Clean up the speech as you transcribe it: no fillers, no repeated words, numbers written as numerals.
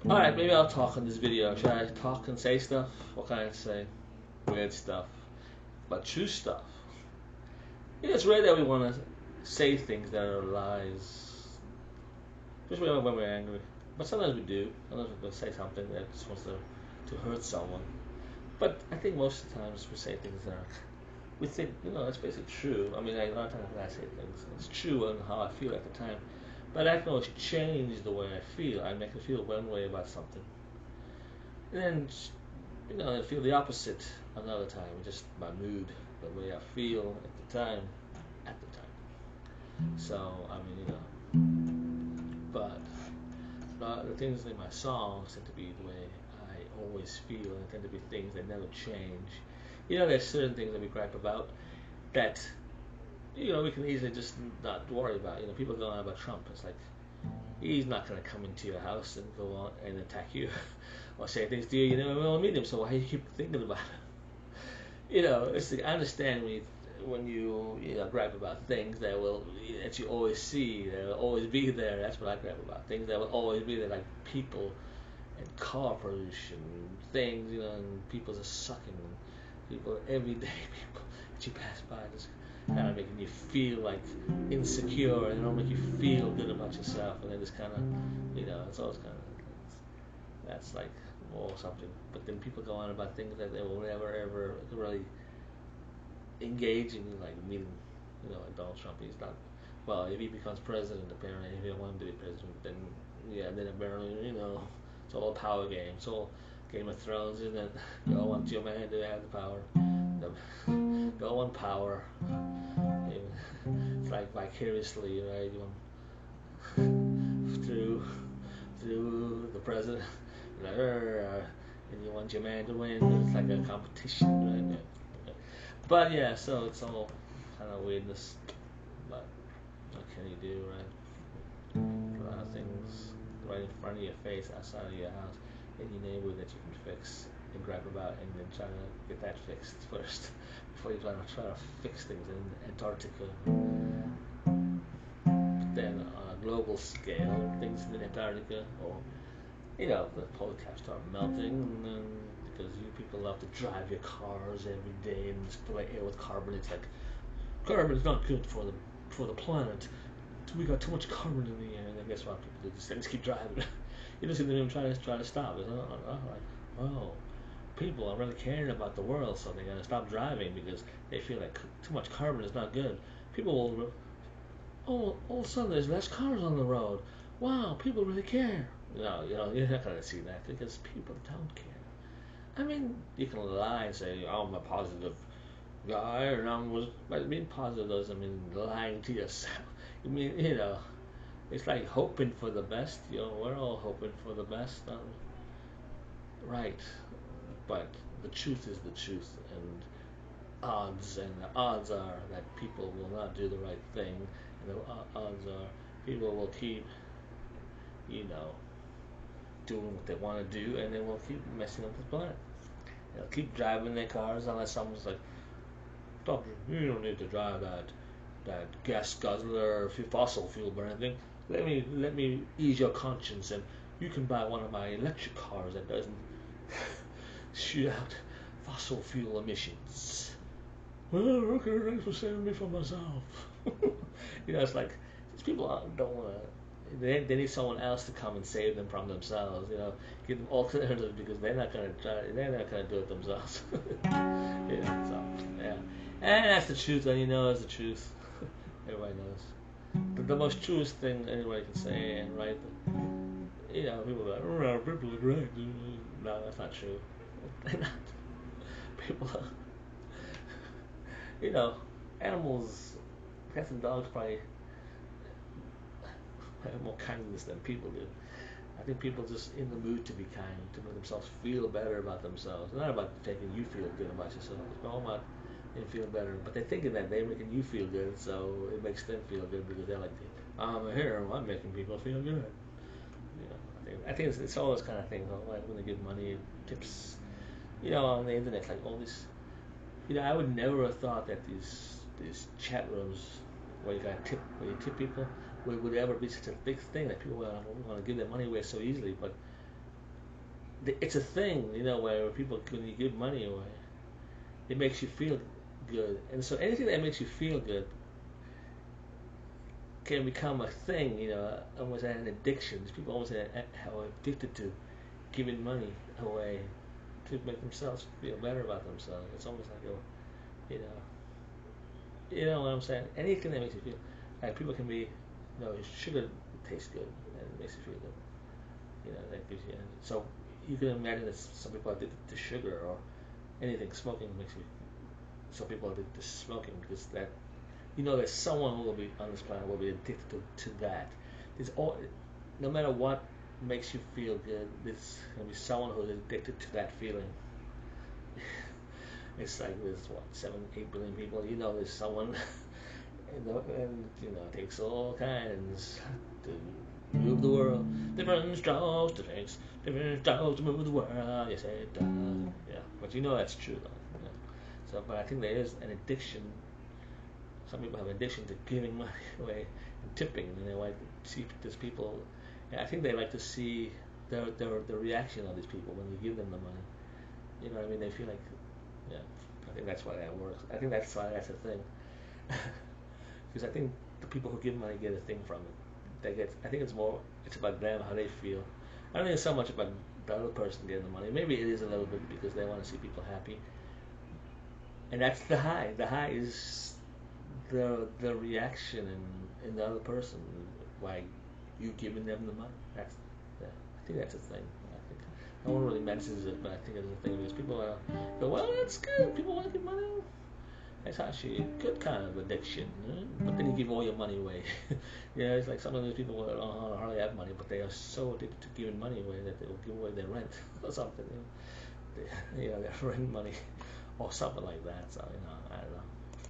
Alright, maybe I'll talk on this video. Should I talk and say stuff? What can I say? Weird stuff. But true stuff. It's rare that we want to say things that are lies. Especially when we're angry. But sometimes we do. Sometimes we'll say something that just wants to hurt someone. But I think most of the times we say things that are, we think, it's basically true. I mean, a lot of times when I say things, it's true and how I feel at the time. But I can always change the way I feel. I make me feel one way about something. And then, I feel the opposite another time. Just my mood, the way I feel at the time. At the time. So, I mean, but the things in my songs tend to be the way I always feel, and tend to be things that never change. There's certain things that we gripe about that, we can easily just not worry about. People go on about Trump. It's like, he's not going to come into your house and go on and attack you or say things to you. You never will meet him, so why do you keep thinking about it? It's like, I understand when you gripe about things that you always see, that will always be there. That's what I gripe about. Things that will always be there, like people and car pollution, things, and people just sucking. People every day, people that you pass by just kind of making you feel like insecure, and it'll make you feel good about yourself, and then just kind of, it's always kind of, that's like more something. But then people go on about things that they will never ever really engage in, like meeting, like Donald Trump. He's not. Well, if he becomes president, apparently, if he wants to be president, then yeah, then apparently, it's all a power game. It's all Game of Thrones, isn't it? You all want your man to have the power. You all want power. It's like vicariously, right? You want through the president, and you want your man to win. It's like a competition, right? But yeah, so it's all kind of weirdness. But what can you do, right? A lot of things right in front of your face, outside of your house, in your neighborhood that you can fix and gripe about, and then try to get that fixed first before you try to fix things in Antarctica. But then on a global scale, things in Antarctica, or the polar caps start melting, and then because you people love to drive your cars every day and spray air with carbon, it's like carbon is not good for the planet. We got too much carbon in the air, and then guess what? People do? They just keep driving. You don't see them even try to stop. It's like, oh, people are really caring about the world, so they're gonna stop driving because they feel like too much carbon is not good. People will, all of a sudden there's less cars on the road. Wow, people really care. No, you're not gonna see that because people don't care. I mean, you can lie and say, oh, I'm a positive guy, and but being positive doesn't mean lying to yourself. You mean, it's like hoping for the best. We're all hoping for the best, right? But the truth is the truth, and the odds are that people will not do the right thing, and the odds are people will keep, you know, doing what they want to do, and they will keep messing up the planet. They'll keep driving their cars unless someone's like, "Stop! You don't need to drive that gas guzzler or fossil fuel burning thing. Let me ease your conscience, and you can buy one of my electric cars that doesn't shoot out fossil fuel emissions." Well, okay, thanks for saving me from myself. It's like these people don't want to. They need someone else to come and save them from themselves. Give them alternatives because they're not gonna try. They're not gonna do it themselves. So yeah, and that's the truth, and it's the truth. Everybody knows. The most truest thing anybody can say and write. People are like, oh, people are great. No, that's not true. They're not. People are, you know, animals, cats and dogs probably have more kindness than people do. I think people are just in the mood to be kind, to make themselves feel better about themselves. It's not about making you feel good about yourself. It's all about them feeling better. But they're thinking that they're making you feel good, so it makes them feel good because they're like, I'm a hero. I'm making people feel good. I think it's all those kind of things. Like when they give money, tips, on the internet, like all this. I would never have thought that these chat rooms where you tip people, would ever be such a big thing that people want to give their money away so easily. But it's a thing, where people, when you give money away, it makes you feel good, and so anything that makes you feel good can become a thing, almost an addiction. People almost are addicted to giving money away to make themselves feel better about themselves. It's almost like you know what I'm saying. Anything that makes you feel like people can be, sugar tastes good and it makes you feel good. That gives you. So you can imagine that some people are addicted to sugar or anything. Smoking makes you. Some people are addicted to smoking because that. There's someone who will be on this planet will be addicted to that. No matter what makes you feel good, there's gonna be someone who's addicted to that feeling. It's like there's 7-8 billion people. There's someone, and it takes all kinds to move the world. Different strokes to fix, different strokes to move the world. Yes, it does. Yeah, but that's true though. Yeah. So, but I think there is an addiction. Some people have an addiction to giving money away and tipping, and they like to see these people. And I think they like to see the reaction of these people when you give them the money. You know what I mean? They feel like, yeah. I think that's why that works. I think that's why that's a thing. Because I think the people who give money get a thing from it. I think it's about them, how they feel. I don't think it's so much about the other person getting the money. Maybe it is a little bit because they want to see people happy. And that's the high. The high is the reaction in the other person, why you giving them the money. I think that's a thing. I think no one really mentions it, but I think it's a thing because people go, well, that's good. People want to give money. It's actually a good kind of addiction, but then you give all your money away. It's like some of those people who don't hardly have money, but they are so addicted to giving money away that they will give away their rent or something. Their rent money or something like that. So I don't know.